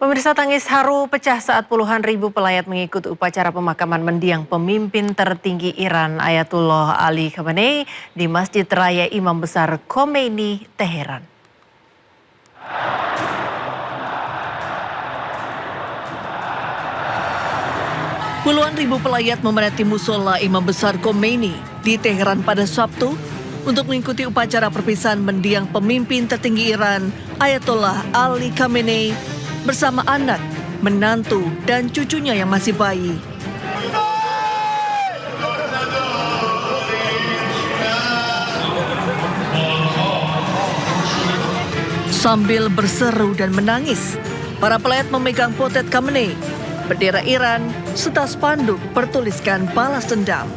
Pemirsa, tangis haru pecah saat puluhan ribu pelayat mengikuti upacara pemakaman mendiang pemimpin tertinggi Iran Ayatullah Ali Khamenei di Masjid Raya Imam Besar Khomeini, Teheran. Puluhan ribu pelayat memadati musola Imam Besar Khomeini di Teheran pada Sabtu untuk mengikuti upacara perpisahan mendiang pemimpin tertinggi Iran Ayatollah Ali Khamenei bersama anak, menantu, dan cucunya yang masih bayi. Sambil berseru dan menangis, para pelayat memegang potret Khamenei, bendera Iran, serta spanduk bertuliskan balas dendam.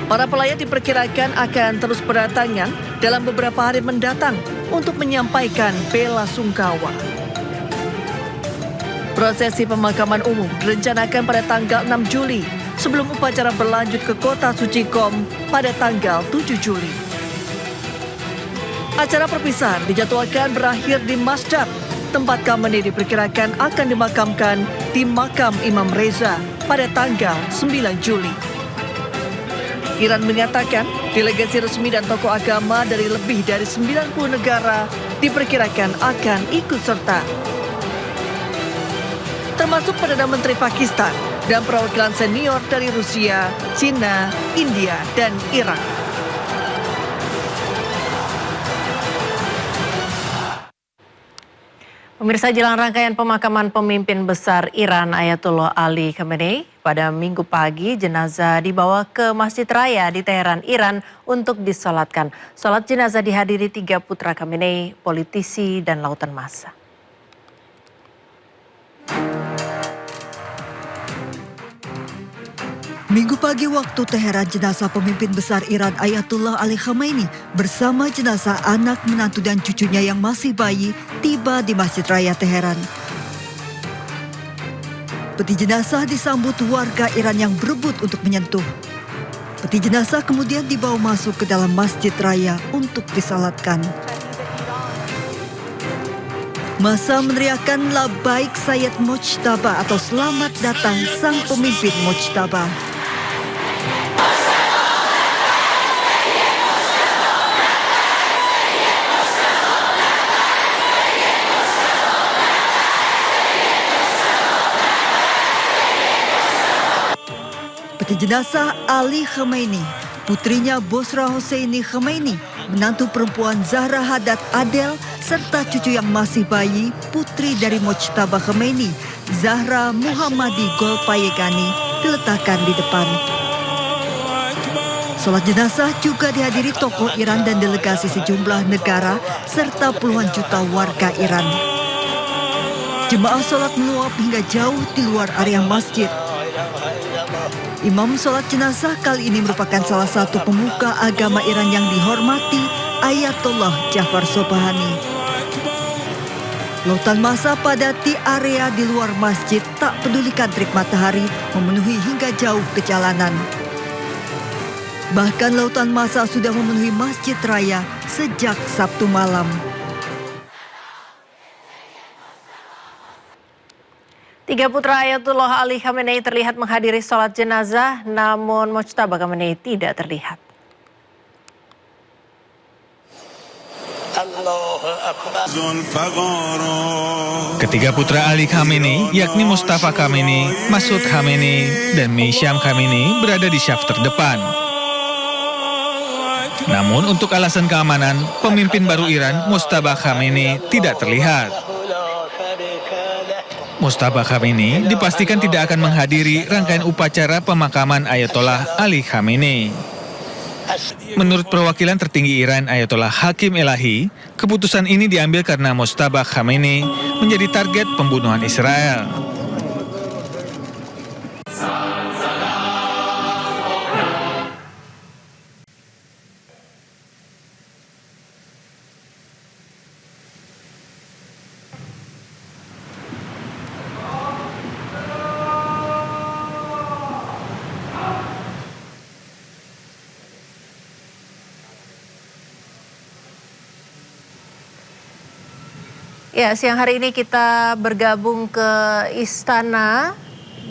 Para pelayat diperkirakan akan terus berdatangan dalam beberapa hari mendatang untuk menyampaikan bela sungkawa. Prosesi pemakaman umum direncanakan pada tanggal 6 Juli sebelum upacara berlanjut ke kota suci Qom pada tanggal 7 Juli. Acara perpisahan dijadwalkan berakhir di Masjid, tempat Khamenei diperkirakan akan dimakamkan di makam Imam Reza pada tanggal 9 Juli. Iran menyatakan delegasi resmi dan tokoh agama dari lebih dari 90 negara diperkirakan akan ikut serta, termasuk Perdana Menteri Pakistan dan perwakilan senior dari Rusia, Cina, India, dan Irak. Pemirsa, jelang rangkaian pemakaman pemimpin besar Iran Ayatollah Ali Khamenei, pada Minggu pagi jenazah dibawa ke Masjid Raya di Teheran, Iran untuk disolatkan. Solat jenazah dihadiri 3 putra Khamenei, politisi, dan lautan massa. Minggu pagi waktu Teheran, jenazah pemimpin besar Iran Ayatullah Ali Khamenei bersama jenazah anak, menantu, dan cucunya yang masih bayi tiba di Masjid Raya Teheran. Peti jenazah disambut warga Iran yang berebut untuk menyentuh. Peti jenazah kemudian dibawa masuk ke dalam Masjid Raya untuk disalatkan. Massa meneriakkan Labaik Sayyid Mojtaba atau selamat datang sang pemimpin Mojtaba. Peti jenazah Ali Khamenei, putrinya Bosra Hosseini Khamenei, menantu perempuan Zahra Haddad Adel, serta cucu yang masih bayi, putri dari Mojtaba Khamenei, Zahra Muhammadi Golpayegani, diletakkan di depan. Sholat jenazah juga dihadiri tokoh Iran dan delegasi sejumlah negara, serta puluhan juta warga Iran. Jemaah sholat meluap hingga jauh di luar area masjid. Imam sholat jenazah kali ini merupakan salah satu pemuka agama Iran yang dihormati, Ayatollah Jafar Sobhani. Lautan massa padati area di luar masjid, tak pedulikan terik matahari memenuhi hingga jauh ke jalanan. Bahkan lautan massa sudah memenuhi Masjid Raya sejak Sabtu malam. Tiga putra Ayatullah Ali Khamenei terlihat menghadiri sholat jenazah, namun Mojtaba Khamenei tidak terlihat. Ketiga putra Ali Khamenei, yakni Mustafa Khamenei, Masud Khamenei, dan Meisham Khamenei berada di syaf terdepan. Namun untuk alasan keamanan, pemimpin baru Iran, Mojtaba Khamenei, tidak terlihat. Mojtaba Khamenei dipastikan tidak akan menghadiri rangkaian upacara pemakaman Ayatollah Ali Khamenei. Menurut perwakilan tertinggi Iran Ayatollah Hakim Elahi, keputusan ini diambil karena Mojtaba Khamenei menjadi target pembunuhan Israel. Ya, siang hari ini kita bergabung ke istana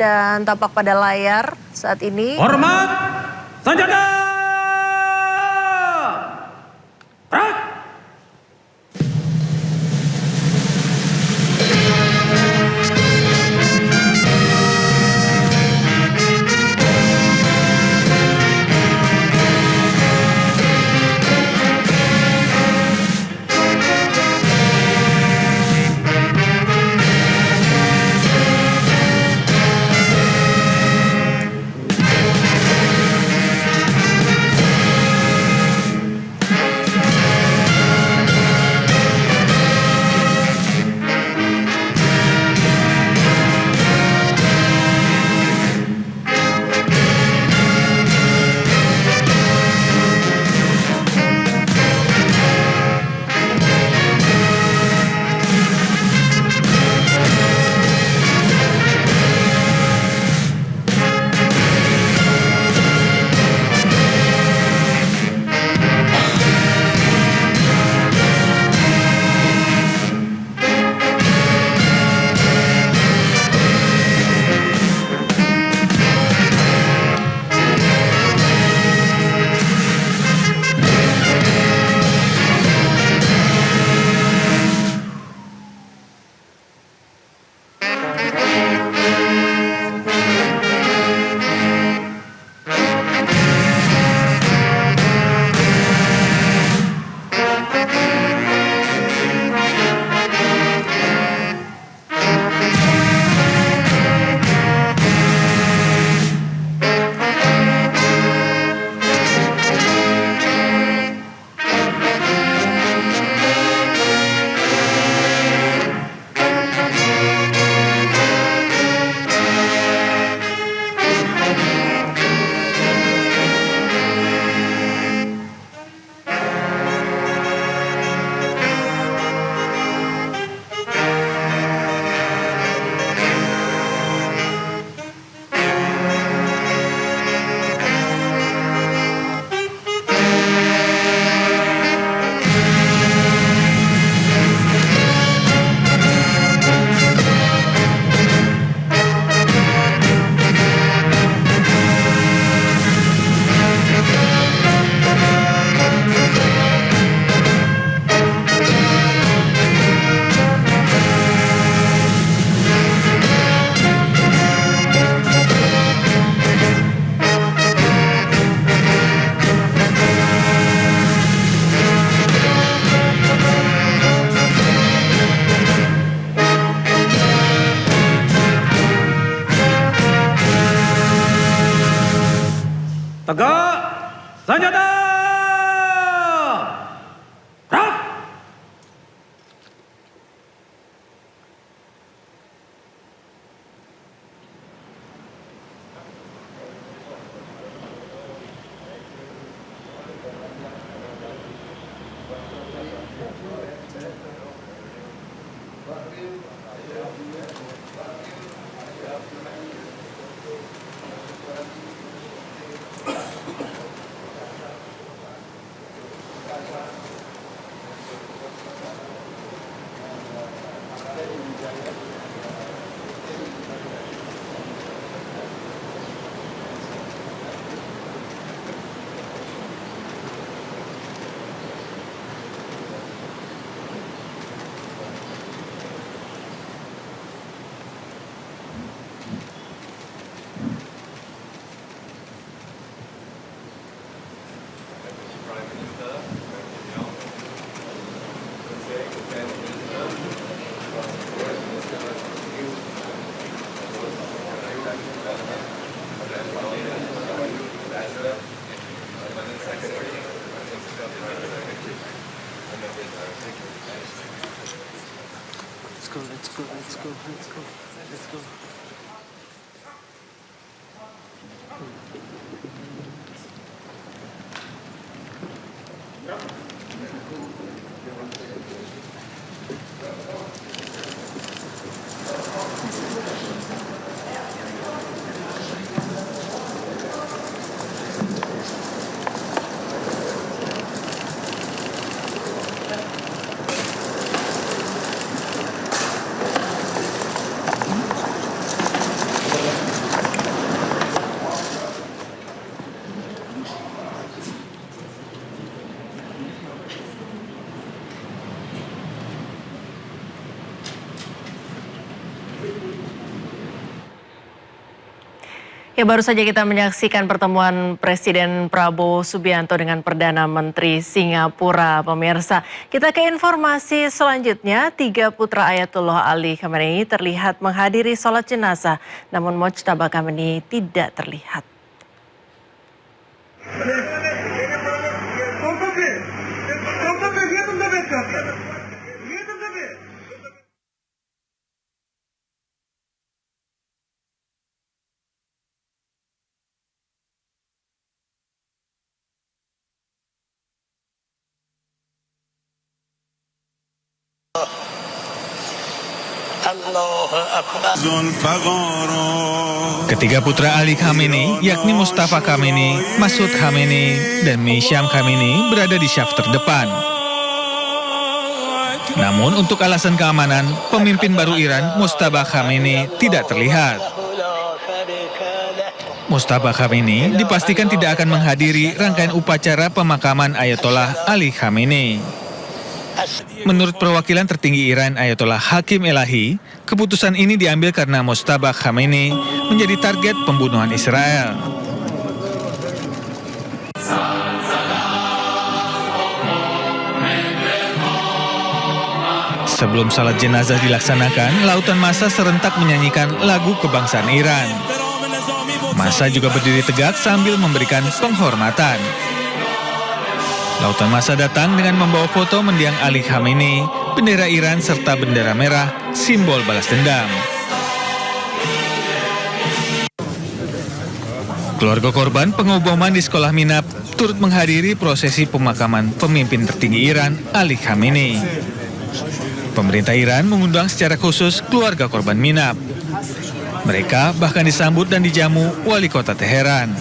dan tampak pada layar saat ini. Hormat senjata! Gerak! Tegak senjata! Gerak! Let's go. Ya, baru saja kita menyaksikan pertemuan Presiden Prabowo Subianto dengan Perdana Menteri Singapura, pemirsa. Kita ke informasi selanjutnya, 3 putra Ayatullah Ali Khamenei terlihat menghadiri sholat jenazah, namun Mojtaba Khamenei tidak terlihat. Ketiga putra Ali Khamenei, yakni Mustafa Khamenei, Masud Khamenei, dan Meisham Khamenei berada di syaf terdepan. Namun untuk alasan keamanan, pemimpin baru Iran, Mojtaba Khamenei, tidak terlihat. Mojtaba Khamenei dipastikan tidak akan menghadiri rangkaian upacara pemakaman Ayatollah Ali Khamenei. Menurut perwakilan tertinggi Iran Ayatollah Hakim Elahi, keputusan ini diambil karena Mojtaba Khamenei menjadi target pembunuhan Israel. Sebelum salat jenazah dilaksanakan, lautan massa serentak menyanyikan lagu kebangsaan Iran. Massa juga berdiri tegak sambil memberikan penghormatan. Lautan massa datang dengan membawa foto mendiang Ali Khamenei, bendera Iran serta bendera merah, simbol balas dendam. Keluarga korban pengoboman di sekolah Minab turut menghadiri prosesi pemakaman pemimpin tertinggi Iran, Ali Khamenei. Pemerintah Iran mengundang secara khusus keluarga korban Minab. Mereka bahkan disambut dan dijamu wali kota Teheran.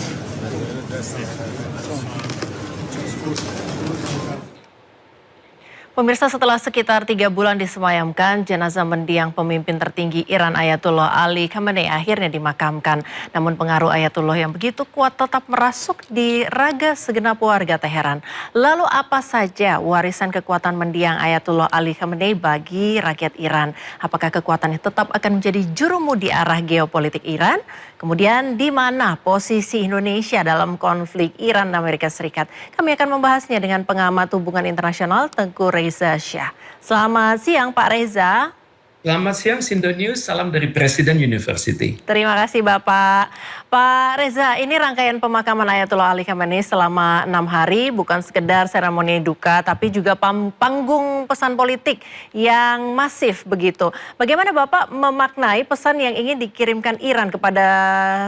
Pemirsa, setelah sekitar 3 bulan disemayamkan, jenazah mendiang pemimpin tertinggi Iran Ayatullah Ali Khamenei akhirnya dimakamkan. Namun pengaruh Ayatullah yang begitu kuat tetap merasuk di raga segenap warga Teheran. Lalu apa saja warisan kekuatan mendiang Ayatullah Ali Khamenei bagi rakyat Iran? Apakah kekuatannya tetap akan menjadi jurumu di arah geopolitik Iran? Kemudian di mana posisi Indonesia dalam konflik Iran dan Amerika Serikat? Kami akan membahasnya dengan pengamat hubungan internasional Tengku Reza Shah. Selamat siang Pak Reza. Selamat siang Sindo News, salam dari Presiden University. Terima kasih Bapak. Pak Reza, ini rangkaian pemakaman Ayatullah Ali Khamenei selama 6 hari, bukan sekedar seremoni duka, tapi juga panggung pesan politik yang masif begitu. Bagaimana Bapak memaknai pesan yang ingin dikirimkan Iran kepada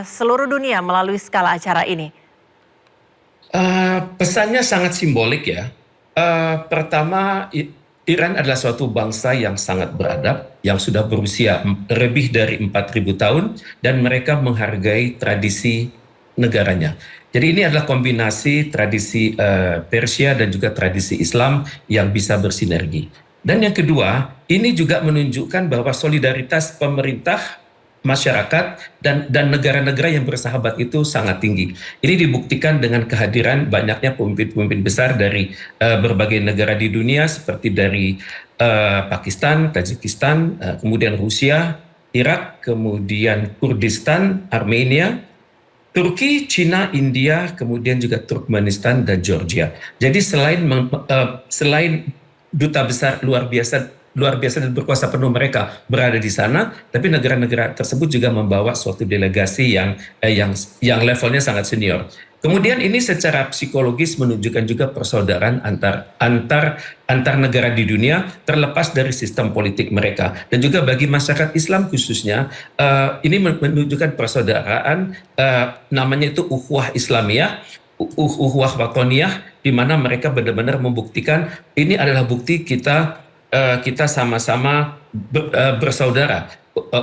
seluruh dunia melalui skala acara ini? Pesannya sangat simbolik ya. Pertama, Iran adalah suatu bangsa yang sangat beradab, yang sudah berusia lebih dari 4.000 tahun, dan mereka menghargai tradisi negaranya. Jadi ini adalah kombinasi tradisi Persia dan juga tradisi Islam yang bisa bersinergi. Dan yang kedua, ini juga menunjukkan bahwa solidaritas pemerintah, masyarakat dan negara-negara yang bersahabat itu sangat tinggi. Ini dibuktikan dengan kehadiran banyaknya pemimpin-pemimpin besar dari berbagai negara di dunia seperti dari Pakistan, Tajikistan, kemudian Rusia, Irak, kemudian Kurdistan, Armenia, Turki, Cina, India, kemudian juga Turkmenistan dan Georgia. Jadi selain duta besar luar biasa dan berkuasa penuh mereka berada di sana, tapi negara-negara tersebut juga membawa suatu delegasi yang levelnya sangat senior. Kemudian ini secara psikologis menunjukkan juga persaudaraan antar negara di dunia terlepas dari sistem politik mereka. Dan juga bagi masyarakat Islam khususnya, ini menunjukkan persaudaraan, namanya itu ukhuwah Islamiyah, ukhuwah watoniyah, di mana mereka benar-benar membuktikan ini adalah bukti kita sama-sama bersaudara,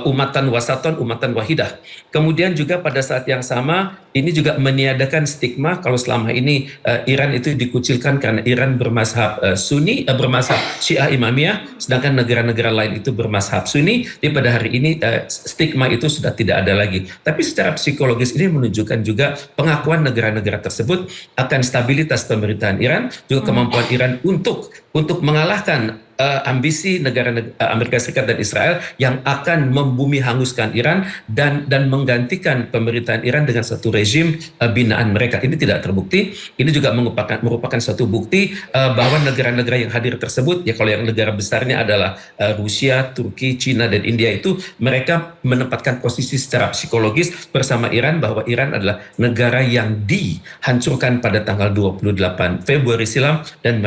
umatan wasaton, umatan wahidah. Kemudian juga pada saat yang sama, ini juga meniadakan stigma kalau selama ini Iran itu dikucilkan karena Iran bermazhab Sunni, bermazhab Syiah Imamiyah, sedangkan negara-negara lain itu bermazhab Sunni. Jadi pada hari ini stigma itu sudah tidak ada lagi. Tapi secara psikologis ini menunjukkan juga pengakuan negara-negara tersebut akan stabilitas pemerintahan Iran, juga kemampuan Iran untuk mengalahkan ambisi negara Amerika Serikat dan Israel yang akan membumi hanguskan Iran dan menggantikan pemerintahan Iran dengan satu rezim binaan mereka. Ini tidak terbukti. Ini juga merupakan suatu bukti bahwa negara-negara yang hadir tersebut, ya kalau yang negara besarnya adalah Rusia, Turki, Cina, dan India, itu mereka menempatkan posisi secara psikologis bersama Iran bahwa Iran adalah negara yang dihancurkan pada tanggal 28 Februari silam dan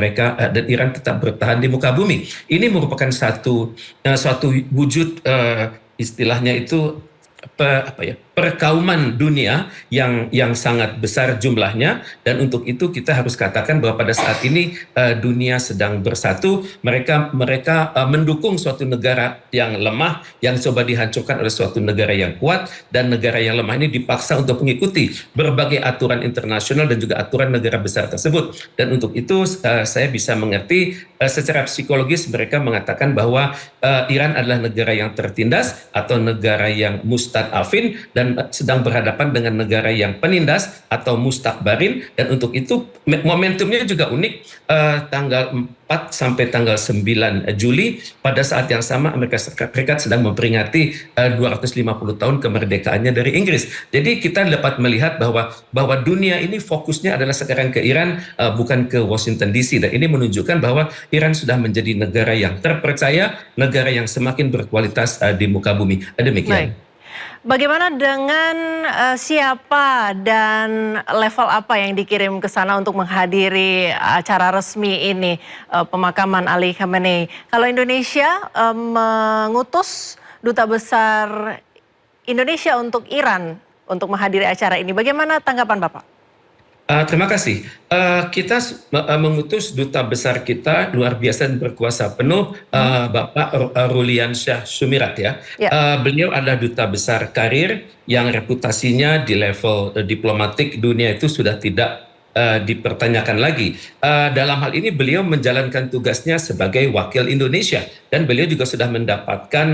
Iran tetap bertahan di muka bumi. Ini merupakan suatu wujud istilahnya itu perkauman dunia yang sangat besar jumlahnya, dan untuk itu kita harus katakan bahwa pada saat ini dunia sedang bersatu. Mereka mendukung suatu negara yang lemah yang coba dihancurkan oleh suatu negara yang kuat, dan negara yang lemah ini dipaksa untuk mengikuti berbagai aturan internasional dan juga aturan negara besar tersebut. Dan untuk itu saya bisa mengerti secara psikologis mereka mengatakan bahwa Iran adalah negara yang tertindas atau negara yang mustad'afin dan sedang berhadapan dengan negara yang penindas atau mustakbarin. Dan untuk itu momentumnya juga unik, tanggal 4 sampai tanggal 9 Juli pada saat yang sama Amerika Serikat sedang memperingati 250 tahun kemerdekaannya dari Inggris. Jadi kita dapat melihat bahwa dunia ini fokusnya adalah sekarang ke Iran, bukan ke Washington DC, dan ini menunjukkan bahwa Iran sudah menjadi negara yang terpercaya, negara yang semakin berkualitas di muka bumi. Demikian. Baik. Bagaimana dengan siapa dan level apa yang dikirim ke sana untuk menghadiri acara resmi ini, pemakaman Ali Khamenei? Kalau Indonesia mengutus Duta Besar Indonesia untuk Iran untuk menghadiri acara ini, bagaimana tanggapan Bapak? Terima kasih. Kita mengutus duta besar kita luar biasa dan berkuasa penuh, Bapak Rulian Shah Sumirat ya. Beliau adalah duta besar karir yang reputasinya di level diplomatik dunia itu sudah tidak dipertanyakan lagi. Dalam hal ini beliau menjalankan tugasnya sebagai wakil Indonesia, dan beliau juga sudah mendapatkan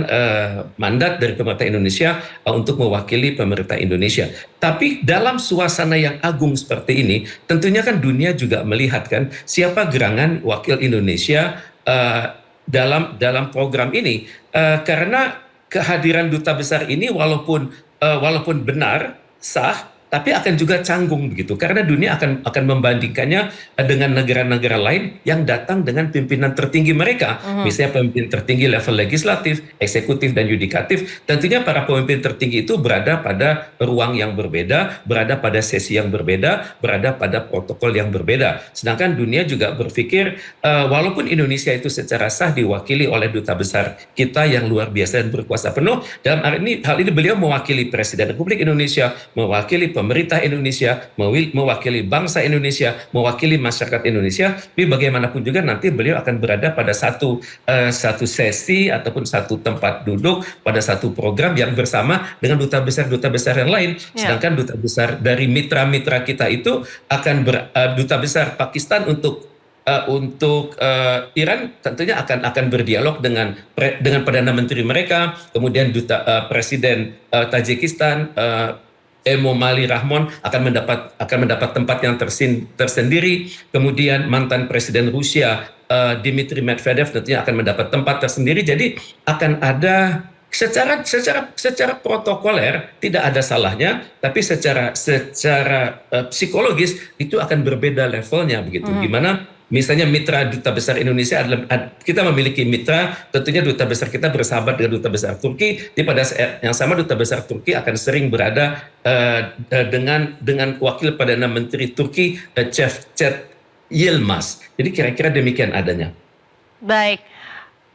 mandat dari pemerintah Indonesia untuk mewakili pemerintah Indonesia. Tapi dalam suasana yang agung seperti ini, tentunya kan dunia juga melihat kan siapa gerangan wakil Indonesia dalam program ini, karena kehadiran duta besar ini walaupun benar sah, tapi akan juga canggung begitu, karena dunia akan membandingkannya dengan negara-negara lain yang datang dengan pimpinan tertinggi mereka, misalnya pemimpin tertinggi level legislatif, eksekutif, dan yudikatif. Tentunya para pemimpin tertinggi itu berada pada ruang yang berbeda, berada pada sesi yang berbeda, berada pada protokol yang berbeda. Sedangkan dunia juga berpikir walaupun Indonesia itu secara sah diwakili oleh duta besar kita yang luar biasa dan berkuasa penuh, dalam hal ini beliau mewakili Presiden Republik Indonesia, mewakili pemerintah Indonesia, mewakili bangsa Indonesia, mewakili masyarakat Indonesia. Tapi bagaimanapun juga nanti beliau akan berada pada satu sesi ataupun satu tempat duduk pada satu program yang bersama dengan duta besar yang lain. Sedangkan duta besar dari mitra-mitra kita itu akan duta besar Pakistan untuk Iran tentunya akan berdialog dengan Perdana Menteri mereka, kemudian Presiden Tajikistan Emomali Rahmon akan mendapat tempat yang tersendiri. Kemudian mantan Presiden Rusia Dmitry Medvedev tentunya akan mendapat tempat tersendiri. Jadi akan ada secara protokoler tidak ada salahnya, tapi secara psikologis itu akan berbeda levelnya begitu. Gimana? Misalnya mitra duta besar Indonesia adalah, kita memiliki mitra, tentunya duta besar kita bersahabat dengan duta besar Turki. Di pada saat yang sama duta besar Turki akan sering berada dengan wakil Perdana Menteri Turki Cevdet Yilmaz. Jadi kira-kira demikian adanya. Baik.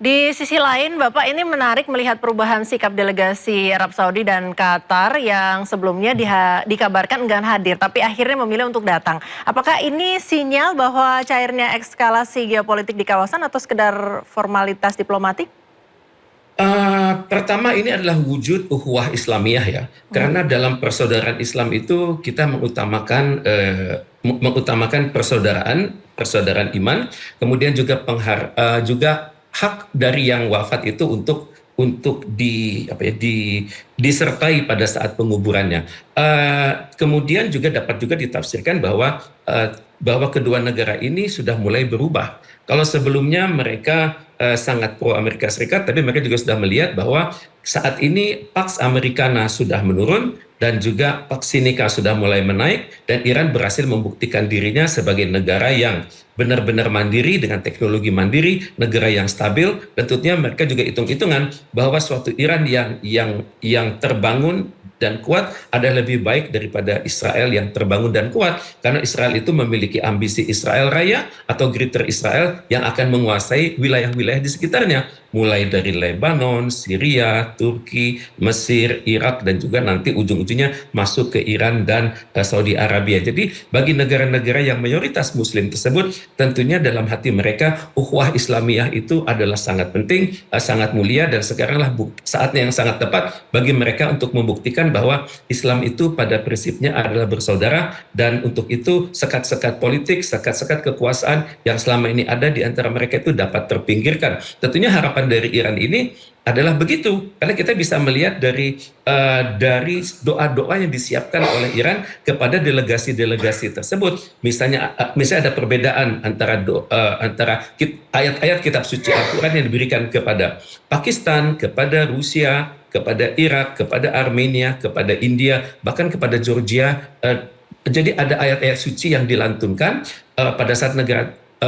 Di sisi lain, Bapak, ini menarik melihat perubahan sikap delegasi Arab Saudi dan Qatar yang sebelumnya dikabarkan enggan hadir, tapi akhirnya memilih untuk datang. Apakah ini sinyal bahwa cairnya eskalasi geopolitik di kawasan atau sekedar formalitas diplomatik? Pertama, ini adalah wujud ukhuwah Islamiyah ya, karena dalam persaudaraan Islam itu kita mengutamakan persaudaraan iman, kemudian juga hak dari yang wafat itu untuk untuk disertai pada saat penguburannya. Kemudian dapat juga ditafsirkan bahwa kedua negara ini sudah mulai berubah. Kalau sebelumnya mereka sangat pro Amerika Serikat, tapi mereka juga sudah melihat bahwa saat ini Pax Americana sudah menurun dan juga Pax Sinica sudah mulai menaik, dan Iran berhasil membuktikan dirinya sebagai negara yang benar-benar mandiri dengan teknologi mandiri, negara yang stabil, dan tentunya mereka juga hitung-hitungan bahwa suatu Iran yang terbangun dan kuat adalah lebih baik daripada Israel yang terbangun dan kuat, karena Israel itu memiliki ambisi Israel Raya atau Greater Israel yang akan menguasai wilayah-wilayah di sekitarnya, mulai dari Lebanon, Syria, Turki, Mesir, Irak, dan juga nanti ujung-ujungnya masuk ke Iran dan Saudi Arabia. Jadi bagi negara-negara yang mayoritas Muslim tersebut, tentunya dalam hati mereka ukhuwah Islamiyah itu adalah sangat penting, sangat mulia, dan sekaranglah saatnya yang sangat tepat bagi mereka untuk membuktikan bahwa Islam itu pada prinsipnya adalah bersaudara, dan untuk itu sekat-sekat politik, sekat-sekat kekuasaan yang selama ini ada di antara mereka itu dapat terpinggirkan. Tentunya harapan dari Iran ini adalah begitu, karena kita bisa melihat dari doa-doa yang disiapkan oleh Iran kepada delegasi-delegasi tersebut. Misalnya ada perbedaan antara ayat-ayat kitab suci Al-Quran yang diberikan kepada Pakistan, kepada Rusia, kepada Irak, kepada Armenia, kepada India, bahkan kepada Georgia. Jadi ada ayat-ayat suci yang dilantunkan pada saat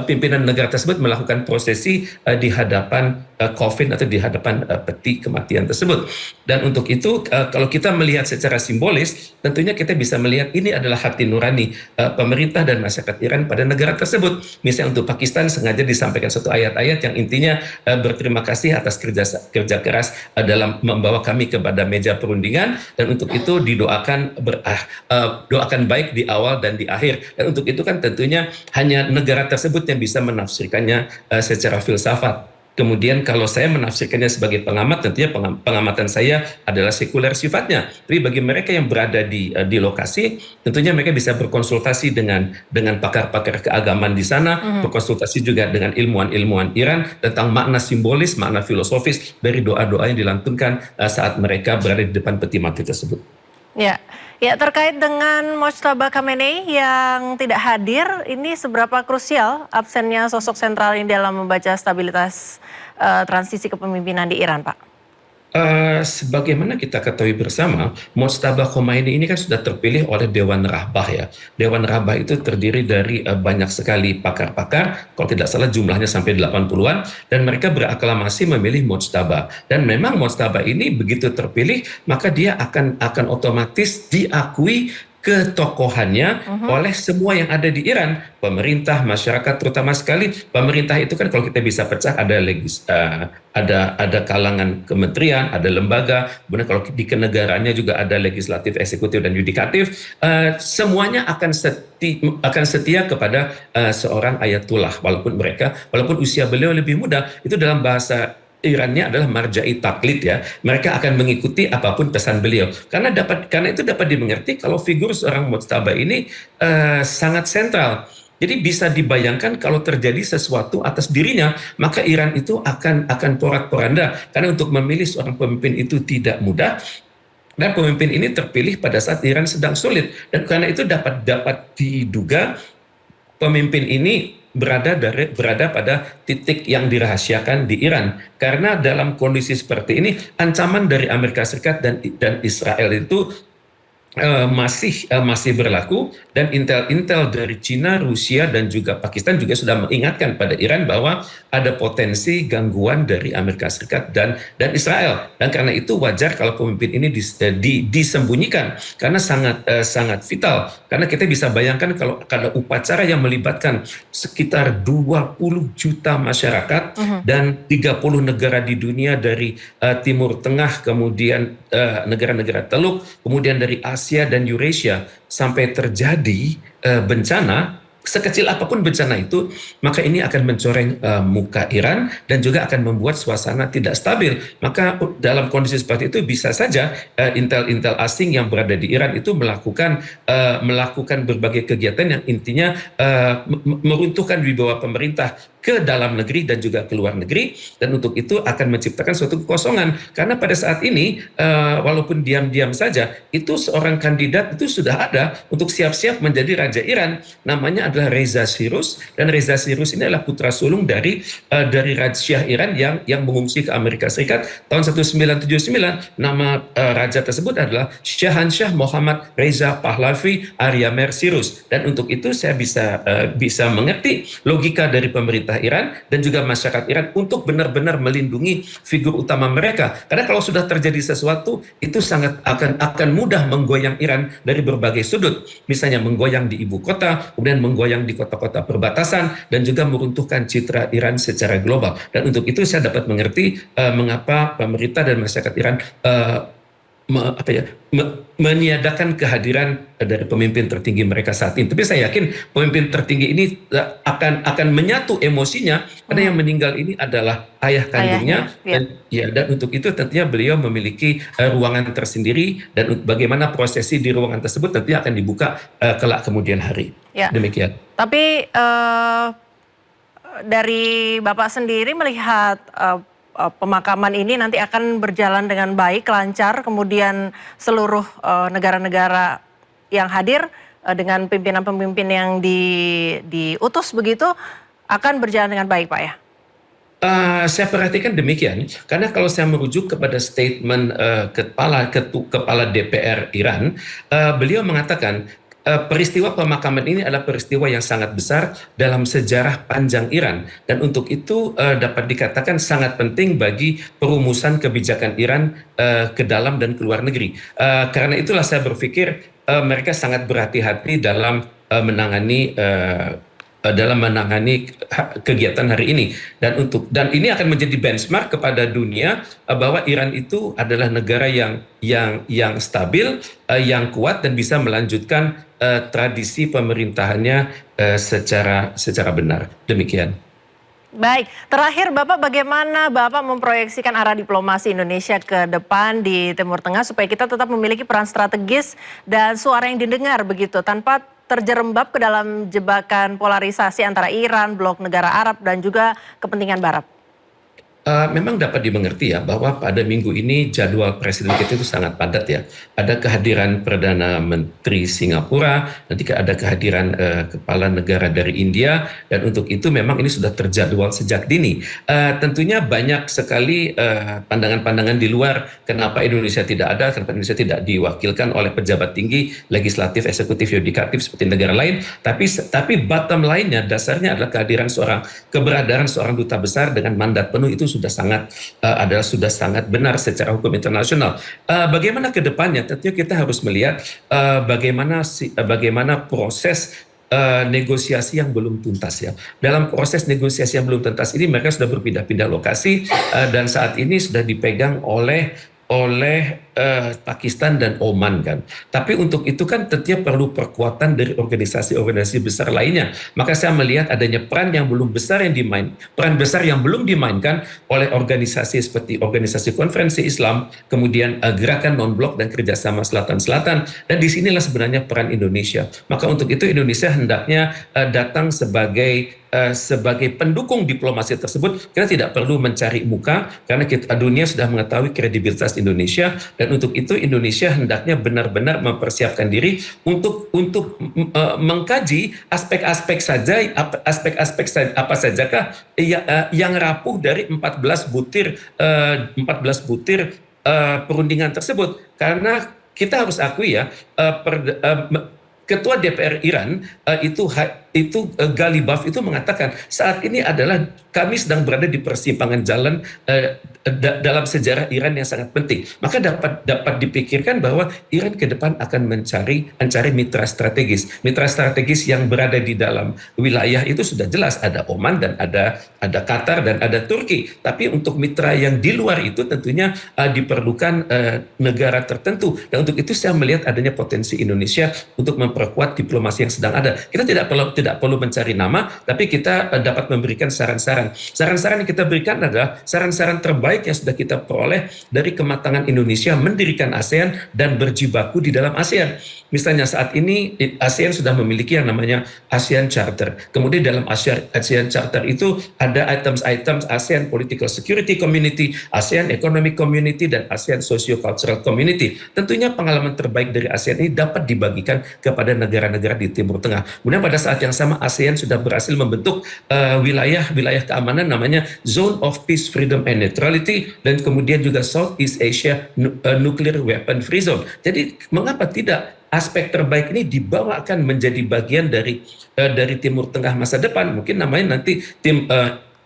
pimpinan negara tersebut melakukan prosesi di hadapan coffin atau di hadapan peti kematian tersebut. Dan untuk itu kalau kita melihat secara simbolis, tentunya kita bisa melihat ini adalah hati nurani pemerintah dan masyarakat Iran pada negara tersebut. Misalnya untuk Pakistan sengaja disampaikan satu ayat-ayat yang intinya berterima kasih atas kerja keras dalam membawa kami kepada meja perundingan, dan untuk itu didoakan doakan baik di awal dan di akhir. Dan untuk itu kan tentunya hanya negara tersebut yang bisa menafsirkannya secara filsafat. Kemudian kalau saya menafsirkannya sebagai pengamat, tentunya pengamatan saya adalah sekuler sifatnya. Tapi bagi mereka yang berada di lokasi, tentunya mereka bisa berkonsultasi dengan pakar-pakar keagamaan di sana, berkonsultasi juga dengan ilmuwan-ilmuwan Iran tentang makna simbolis, makna filosofis dari doa-doa yang dilantunkan saat mereka berada di depan peti mati tersebut. Ya, terkait dengan Mojtaba Khamenei yang tidak hadir, ini seberapa krusial absennya sosok sentral ini dalam membaca stabilitas transisi kepemimpinan di Iran, Pak? Sebagaimana kita ketahui bersama, Mojtaba Khomeini ini kan sudah terpilih oleh Dewan Rahbah ya. Dewan Rahbah itu terdiri dari banyak sekali pakar-pakar, kalau tidak salah jumlahnya sampai 80-an, dan mereka beraklamasi memilih Mojtaba. Dan memang Mojtaba ini begitu terpilih, maka dia akan otomatis diakui ketokohannya oleh semua yang ada di Iran, pemerintah, masyarakat, terutama sekali pemerintah itu kan kalau kita bisa pecah ada kalangan kementerian, ada lembaga, kemudian kalau di kenegaranya juga ada legislatif, eksekutif, dan yudikatif. Semuanya akan setia kepada seorang ayatullah, walaupun usia beliau lebih muda. Itu dalam bahasa Irannya adalah marja'i taklid ya. Mereka akan mengikuti apapun pesan beliau. Karena itu dapat dimengerti kalau figur seorang Mojtaba ini sangat sentral. Jadi bisa dibayangkan kalau terjadi sesuatu atas dirinya, maka Iran itu akan porak-poranda. Karena untuk memilih seorang pemimpin itu tidak mudah. Dan pemimpin ini terpilih pada saat Iran sedang sulit. Dan karena itu dapat diduga pemimpin ini berada pada titik yang dirahasiakan di Iran, karena dalam kondisi seperti ini ancaman dari Amerika Serikat dan Israel itu masih berlaku, dan intel dari Cina, Rusia, dan juga Pakistan juga sudah mengingatkan pada Iran bahwa ada potensi gangguan dari Amerika Serikat dan Israel. Dan karena itu wajar kalau pemimpin ini disembunyikan, karena sangat vital. Karena kita bisa bayangkan kalau ada upacara yang melibatkan sekitar 20 juta masyarakat dan 30 negara di dunia, dari Timur Tengah, kemudian negara-negara Teluk, kemudian dari Asia dan Eurasia, sampai terjadi bencana, sekecil apapun bencana itu, maka ini akan mencoreng muka Iran dan juga akan membuat suasana tidak stabil. Maka dalam kondisi seperti itu bisa saja intel asing yang berada di Iran itu melakukan berbagai kegiatan yang intinya meruntuhkan wibawa pemerintah, ke dalam negeri dan juga ke luar negeri, dan untuk itu akan menciptakan suatu kekosongan karena pada saat ini walaupun diam-diam saja itu seorang kandidat itu sudah ada untuk siap-siap menjadi raja Iran, namanya adalah Reza Shirus, dan Reza Shirus ini adalah putra sulung dari Raja Iran yang mengungsi ke Amerika Serikat tahun 1979. Nama raja tersebut adalah Syahansyah Muhammad Reza Pahlavi Aryamer Shirus, dan untuk itu saya bisa mengerti logika dari pemerintah Iran dan juga masyarakat Iran untuk benar-benar melindungi figur utama mereka, karena kalau sudah terjadi sesuatu itu sangat akan mudah menggoyang Iran dari berbagai sudut, misalnya menggoyang di ibu kota, kemudian menggoyang di kota-kota perbatasan, dan juga meruntuhkan citra Iran secara global. Dan untuk itu saya dapat mengerti mengapa pemerintah dan masyarakat Iran meniadakan kehadiran dari pemimpin tertinggi mereka saat ini. Tapi saya yakin pemimpin tertinggi ini akan menyatu emosinya karena yang meninggal ini adalah ayah kandungnya. Dan untuk itu tentunya beliau memiliki ruangan tersendiri, dan bagaimana prosesi di ruangan tersebut tentunya akan dibuka kelak kemudian hari. Ya. Demikian. Tapi dari Bapak sendiri melihat pemakaman ini nanti akan berjalan dengan baik, lancar, kemudian seluruh negara-negara yang hadir dengan pimpinan-pemimpin yang diutus begitu akan berjalan dengan baik, Pak ya? Saya perhatikan demikian, karena kalau saya merujuk kepada statement kepala DPR Iran, beliau mengatakan peristiwa pemakaman ini adalah peristiwa yang sangat besar dalam sejarah panjang Iran, dan untuk itu dapat dikatakan sangat penting bagi perumusan kebijakan Iran ke dalam dan ke luar negeri. Karena itulah saya berpikir mereka sangat berhati-hati dalam menangani kegiatan hari ini, dan ini akan menjadi benchmark kepada dunia bahwa Iran itu adalah negara yang stabil, yang kuat, dan bisa melanjutkan tradisi pemerintahannya secara benar. Demikian. Baik, terakhir Bapak, bagaimana Bapak memproyeksikan arah diplomasi Indonesia ke depan di Timur Tengah supaya kita tetap memiliki peran strategis dan suara yang didengar begitu tanpa terjerembab ke dalam jebakan polarisasi antara Iran, blok negara Arab, dan juga kepentingan Barat? Memang dapat dimengerti ya bahwa pada minggu ini jadwal presiden kita itu sangat padat ya. Ada kehadiran Perdana Menteri Singapura, nanti ada kehadiran kepala negara dari India, dan untuk itu memang ini sudah terjadwal sejak dini. Tentunya banyak sekali pandangan-pandangan di luar kenapa Indonesia tidak ada, kenapa Indonesia tidak diwakilkan oleh pejabat tinggi legislatif, eksekutif, yudikatif seperti negara lain. Tapi bottom line-nya, dasarnya adalah keberadaan seorang duta besar dengan mandat penuh itu sudah sangat benar secara hukum internasional. Bagaimana ke depannya? Tentunya kita harus melihat bagaimana proses negosiasi yang belum tuntas ya. Dalam proses negosiasi yang belum tuntas ini mereka sudah berpindah-pindah lokasi, dan saat ini sudah dipegang oleh Pakistan dan Oman kan. Tapi untuk itu kan tentunya perlu perkuatan dari organisasi-organisasi besar lainnya. Maka saya melihat adanya peran yang belum besar peran besar yang belum dimainkan oleh organisasi seperti Organisasi Konferensi Islam, kemudian Gerakan Non-Blok dan Kerjasama Selatan-Selatan. Dan disinilah sebenarnya peran Indonesia. Maka untuk itu Indonesia hendaknya datang sebagai pendukung diplomasi tersebut. Kita tidak perlu mencari muka karena dunia sudah mengetahui kredibilitas Indonesia, dan untuk itu Indonesia hendaknya benar-benar mempersiapkan diri untuk mengkaji aspek-aspek apa sajakah yang rapuh dari 14 butir perundingan tersebut. Karena kita harus akui ya, Ketua DPR Iran itu Ghalibaf itu mengatakan saat ini adalah kami sedang berada di persimpangan jalan dalam sejarah Iran yang sangat penting. Maka dapat dipikirkan bahwa Iran ke depan akan mencari mitra strategis. Mitra strategis yang berada di dalam wilayah itu sudah jelas ada Oman dan ada Qatar dan ada Turki. Tapi untuk mitra yang di luar itu tentunya diperlukan negara tertentu. Dan untuk itu saya melihat adanya potensi Indonesia untuk memperkuat diplomasi yang sedang ada. Kita tidak tidak perlu mencari nama, tapi kita dapat memberikan saran-saran. Saran-saran yang kita berikan adalah saran-saran terbaik yang sudah kita peroleh dari kematangan Indonesia mendirikan ASEAN dan berjibaku di dalam ASEAN. Misalnya saat ini ASEAN sudah memiliki yang namanya ASEAN Charter. Kemudian dalam ASEAN Charter itu ada items-items ASEAN Political Security Community, ASEAN Economic Community, dan ASEAN Socio-Cultural Community. Tentunya pengalaman terbaik dari ASEAN ini dapat dibagikan kepada negara-negara di Timur Tengah. Kemudian pada saat yang sama ASEAN sudah berhasil membentuk wilayah keamanan namanya Zone of Peace, Freedom and Neutrality, dan kemudian juga Southeast Asia Nuclear Weapon Free Zone. Jadi mengapa tidak aspek terbaik ini dibawakan menjadi bagian dari Timur Tengah masa depan? Mungkin namanya nanti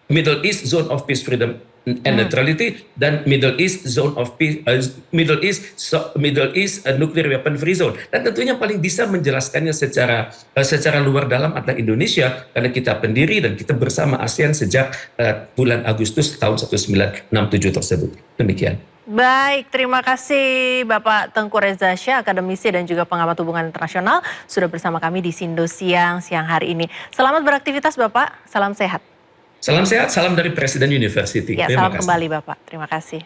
Middle East Zone of Peace, Freedom and Neutrality, dan Middle East Zone of Peace, Middle East Nuclear Weapon Free Zone. Dan tentunya paling bisa menjelaskannya secara luar dalam adalah Indonesia, karena kita pendiri dan kita bersama ASEAN sejak bulan Agustus tahun 1967 tersebut. Demikian. Baik, terima kasih Bapak Tengku Reza Shah, akademisi dan juga pengamat hubungan internasional, sudah bersama kami di Sindo siang hari ini. Selamat beraktivitas Bapak, salam sehat. Salam sehat, salam dari Presiden University. Ya, Terima salam kasih. kembali Bapak, terima kasih.